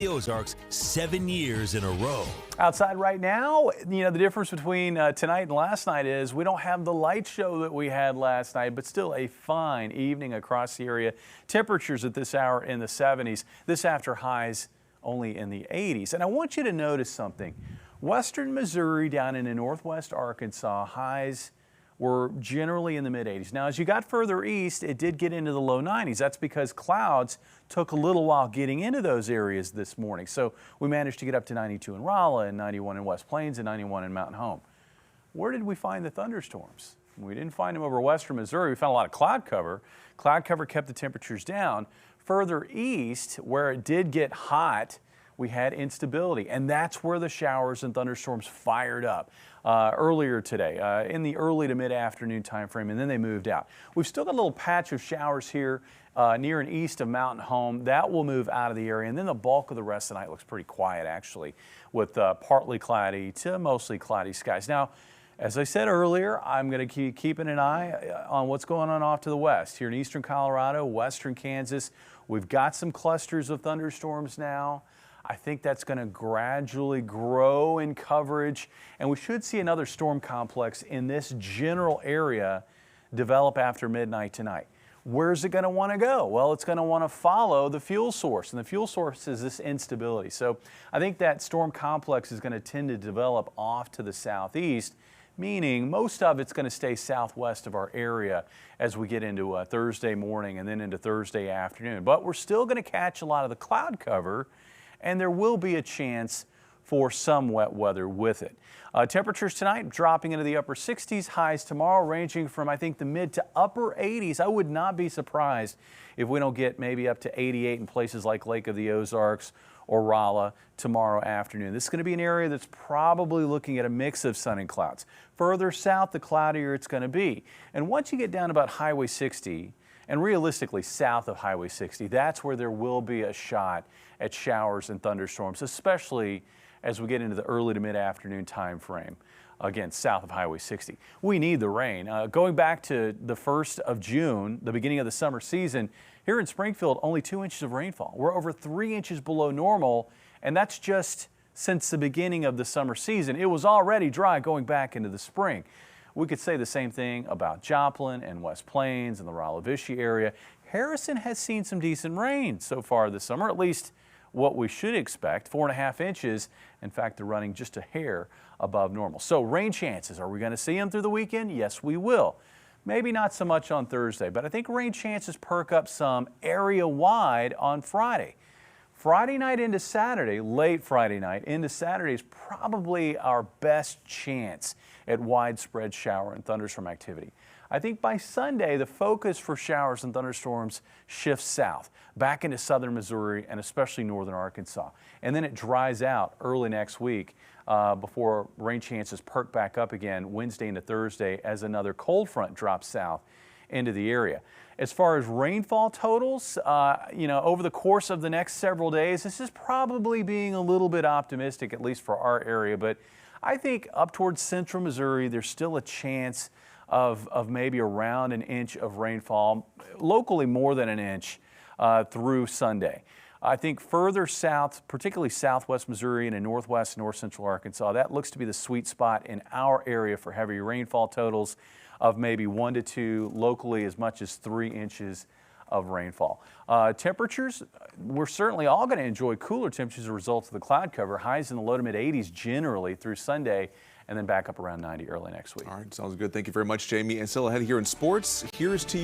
The Ozarks 7 years in a row. Outside right now, the difference between tonight and last night is we don't have the light show that we had last night, but still a fine evening across the area. Temperatures at this hour in the 70s. This after highs only in the 80s. And I want you to notice something. Western Missouri down into northwest Arkansas, highs were generally in the mid-80s. Now, as you got further east, it did get into the low 90s. That's because clouds took a little while getting into those areas this morning. So we managed to get up to 92 in Rolla and 91 in West Plains and 91 in Mountain Home. Where did we find the thunderstorms? We didn't find them over western Missouri. We found a lot of cloud cover. Cloud cover kept the temperatures down. Further east, where it did get hot, we had instability, and that's where the showers and thunderstorms fired up earlier today in the early to mid-afternoon time frame, and then they moved out. We've still got a little patch of showers here near and east of Mountain Home. That will move out of the area, and then the bulk of the rest of the night looks pretty quiet, actually, with partly cloudy to mostly cloudy skies. Now, as I said earlier, I'm going to keep keeping an eye on what's going on off to the west. Here in eastern Colorado, western Kansas, we've got some clusters of thunderstorms now. I think that's going to gradually grow in coverage, and we should see another storm complex in this general area develop after midnight tonight. Where's it going to want to go? Well, it's going to want to follow the fuel source, and the fuel source is this instability. So I think that storm complex is going to tend to develop off to the southeast, meaning most of it's going to stay southwest of our area as we get into Thursday morning and then into Thursday afternoon. But we're still going to catch a lot of the cloud cover, and there will be a chance for some wet weather with it. Temperatures tonight dropping into the upper 60s, highs tomorrow ranging from, I think, the mid to upper 80s. I would not be surprised if we don't get maybe up to 88 in places like Lake of the Ozarks or Rolla tomorrow afternoon. This is going to be an area that's probably looking at a mix of sun and clouds. Further south, the cloudier it's going to be. And once you get down about Highway 60, and realistically south of Highway 60, that's where there will be a shot at showers and thunderstorms, especially as we get into the early to mid-afternoon time frame. Again, south of Highway 60. We need the rain. Going back to the 1st of June, the beginning of the summer season, here in Springfield, only 2 inches of rainfall. We're over 3 inches below normal, and that's just since the beginning of the summer season. It was already dry going back into the spring. We could say the same thing about Joplin and West Plains and the Rolla-Vichy area. Harrison has seen some decent rain so far this summer, at least what we should expect, 4.5 inches. In fact, they're running just a hair above normal. So rain chances, are we going to see them through the weekend? Yes, we will. Maybe not so much on Thursday, but I think rain chances perk up some area-wide on Friday. Friday night into Saturday, late Friday night into Saturday is probably our best chance at widespread shower and thunderstorm activity. I think by Sunday, the focus for showers and thunderstorms shifts south, back into southern Missouri and especially northern Arkansas. And then it dries out early next week before rain chances perk back up again Wednesday into Thursday as another cold front drops south into the area. As far as rainfall totals, over the course of the next several days, this is probably being a little bit optimistic, at least for our area. But I think up towards central Missouri, there's still a chance of maybe around an inch of rainfall, locally more than an inch through Sunday. I think further south, particularly southwest Missouri and in northwest and north central Arkansas, that looks to be the sweet spot in our area for heavy rainfall totals of maybe 1 to 2, locally as much as 3 inches of rainfall. Temperatures, we're certainly all going to enjoy cooler temperatures as a result of the cloud cover. Highs in the low to mid 80s generally through Sunday, and then back up around 90 early next week. All right, sounds good. Thank you very much, Jamie. And still ahead here in sports, here's to you.